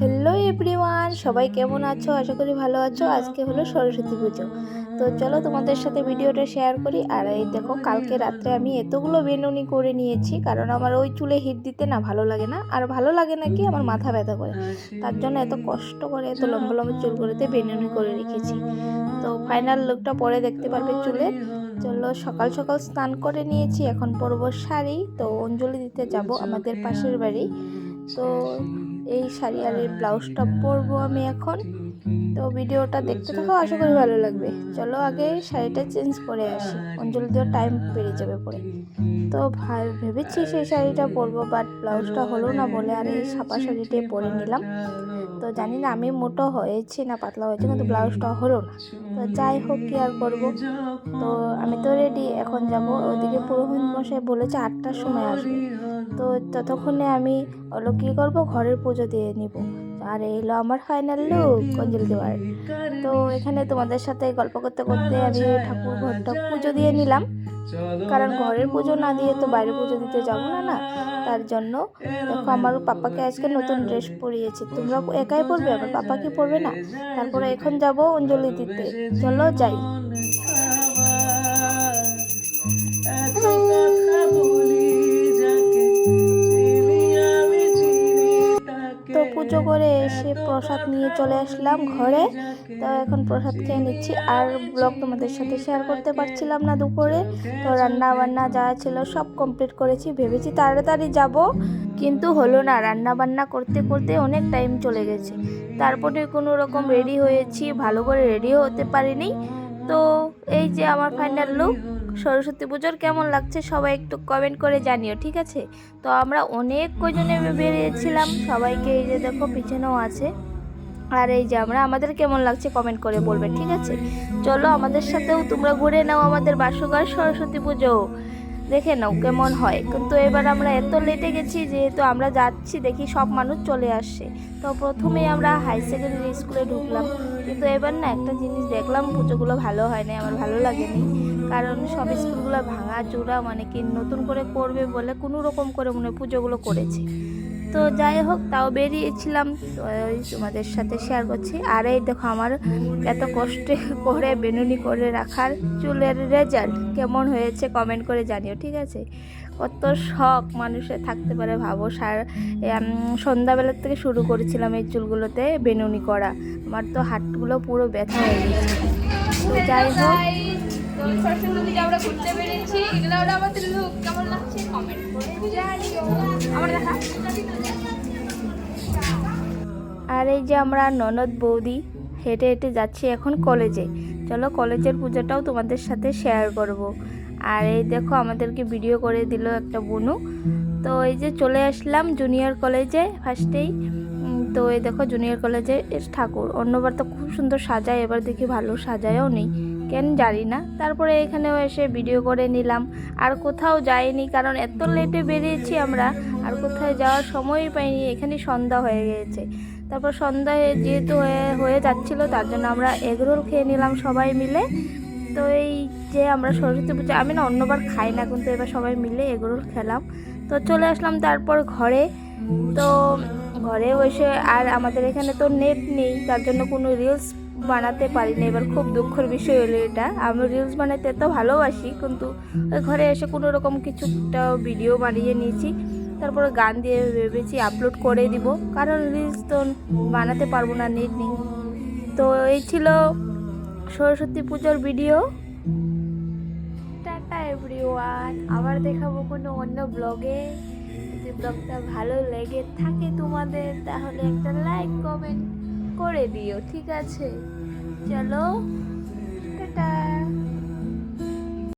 Hello everyone, সবাই কেমন আছো? আশা করি ভালো আছো। আজকে হলো সরস্বতী পুজো, তো চলো তোমাদের সাথে ভিডিওটা শেয়ার করি। আর এই দেখো, কালকে রাত্রে আমি এতগুলো বেনুনি করে নিয়েছি, কারণ আমার ওই চুলে হিট দিতে না ভালো লাগে না। আর ভালো লাগে না কি, আমার মাথা ব্যথা করে, তার জন্য এত কষ্ট করে এত লম্বা লম্বা চুলগুলোতে বেনুনি করে রেখেছি। তো ফাইনাল লুকটা পরে দেখতে পারবে চুলের। চলো, সকাল সকাল স্নান করে নিয়েছি, এখন পরবো শাড়ি। তো অঞ্জলি দিতে যাব আমাদের পাশের বাড়ি। তো এই শাড়ি আর এই ব্লাউজটা পরবো আমি এখন। তো ভিডিওটা দেখতে থাকো, আশা করি ভালো লাগবে। চলো আগে শাড়িটা চেঞ্জ করে আসি, অঞ্জলি দেওয়ার টাইম পেরিয়ে যাবে পরে। তো ভেবেছি সেই শাড়িটা পরবো, বাট ব্লাউজটা হলো না বলে আর এই ছাপা শাড়িটাই পরে নিলাম। তো জানি না আমি মোটো হয়েছি না পাতলা হয়েছে, কিন্তু ব্লাউজটা হলো না। তো যাই হোক, কি আর করবো। তো আমি তো রেডি, এখন যাব ওইদিকে। পুরোহিত মশাই বলেছে 8টার সময় আসবে, তো ততক্ষণে আমি হলো কী করবো, ঘরের পুজো দিয়ে নিব। আর এলো আমার ফাইনাল লুক অঞ্জলি দেওয়ার। তো এখানে তোমাদের সাথে গল্প করতে করতে আমি ঠাকুর ঘরটা পুজো দিয়ে নিলাম, কারণ ঘরের পুজো না দিয়ে তো বাইরে পুজো দিতে যাবো না না। তার জন্য দেখো, আমার পাপাকে আজকে নতুন ড্রেস পরিয়েছি। তোমরা একাই পরবে, আমার পাপাকে পরবে না। তারপরে এখন যাব অঞ্জলি দিতে, চলো যাই। তো পুজো করে এসে প্রসাদ নিয়ে চলে আসলাম ঘরে। তো এখন প্রসাদ খেয়ে নিচ্ছি, আর ব্লগ তোমাদের সাথে শেয়ার করতে পারছিলাম না দুপুরে। তো রান্না বান্না যা ছিল সব কমপ্লিট করেছি, ভেবেছি তাড়াতাড়ি যাব, কিন্তু হলো না। রান্না বান্না করতে করতে অনেক টাইম চলে গেছে। তারপরে কোনো রকম রেডি হয়েছি, ভালো করে রেডিও হতে পারিনি। তো এই যে আমার ফাইনাল লুক। সরস্বতী পুজোর কেমন লাগছে সবাই একটু কমেন্ট করে জানিও, ঠিক আছে? তো আমরা অনেক কজনে বেরিয়েছিলাম, সবাইকে এই যে দেখো পিছনেও আছে। আর এই যে আমাদের কেমন লাগছে কমেন্ট করে বলবে, ঠিক আছে? চলো আমাদের সাথেও তোমরা ঘুরে নাও আমাদের বাসুগার সরস্বতী পুজো, দেখে নাও কেমন হয়। কিন্তু এবার আমরা এত লেটে গেছি, যেহেতু আমরা যাচ্ছি দেখি সব মানুষ চলে আসছে। তো প্রথমেই আমরা হাই সেকেন্ডারি স্কুলে ঢুকলাম, কিন্তু এবার না একটা জিনিস দেখলাম, পুজোগুলো ভালো হয় না, আমার ভালো লাগেনি। কারণ সব স্কুলগুলো ভাঙা চূড়া, মানে কি নতুন করে করবে বলে কোনো রকম করে মনে পুজোগুলো করেছে। তো যাই হোক, তাও বেরিয়েছিলাম, তো ওই তোমাদের সাথে শেয়ার করছি। আর এই দেখো, আমার এত কষ্টে করে বেনুনি করে রাখার চুলের রেজাল্ট কেমন হয়েছে কমেন্ট করে জানিও, ঠিক আছে? কত শখ মানুষের থাকতে পারে ভাবো। সন্ধ্যাবেলার থেকে শুরু করেছিলাম এই চুলগুলোতে বেনুনি করা, আমার তো হাতগুলো পুরো ব্যথা হয়ে গেছে। তো যাই হোক, আমরা ঘুরতে পেরেছি, এগুলো আমাদের লুক কেমন লাগছে কমেন্ট করে জানিও। আমার দেখা। আর এই যে আমরা ননদ বৌদি হেঁটে হেঁটে যাচ্ছি এখন কলেজে। চলো কলেজের পুজোটাও তোমাদের সাথে শেয়ার করব। আর এই দেখো, আমাদেরকে ভিডিও করে দিল একটা বোনু। তো এই যে চলে আসলাম জুনিয়র কলেজে ফার্স্টেই। তো এই দেখো জুনিয়র কলেজে ঠাকুর, অন্যবার তো খুব সুন্দর সাজায়, এবার দেখি ভালো সাজায়ও নেই, কেন জানি না। তারপরে এখানেও এসে ভিডিও করে নিলাম। আর কোথাও যাইনি, কারণ এত লেটে বেরিয়েছি আমরা, আর কোথায় যাওয়ার সময়ই পাইনি। এখানে সন্ধ্যা হয়ে গিয়েছে। তারপর সন্ধ্যায় যেহেতু হয়ে যাচ্ছিলো, তার জন্য আমরা এগরোল খেয়ে নিলাম সবাই মিলে। তো এই যে আমরা সরস্বতী পুজো, আমি না অন্যবার খাই না, কিন্তু এবার সবাই মিলে এগরোল খেলাম। তো চলে আসলাম তারপর ঘরে। তো ঘরে এসে, আর আমাদের এখানে তো নেট নেই, তার জন্য কোনো রিলস বানাতে পারি না। এবার খুব দুঃখের বিষয় হলো এটা, আমি রিলস বানাতে এত ভালোবাসি, কিন্তু ওই ঘরে এসে কোনো রকম কিছুটা ভিডিও বানিয়ে নিয়েছি। তারপরে গান দিয়ে ভেবেছি আপলোড করে দিব, কারণ রিলস তো বানাতে পারবো না, নেট নেই। তো এই ছিল সরস্বতী পুজোর ভিডিও। টাটা এভরিওয়ান, আবার দেখাবো কোনো অন্য ব্লগে। যদি ব্লগটা ভালো লেগে থাকে তোমাদের, তাহলে একটা লাইক কমেন্ট করে দিও, ঠিক আছে? চলো টাটা।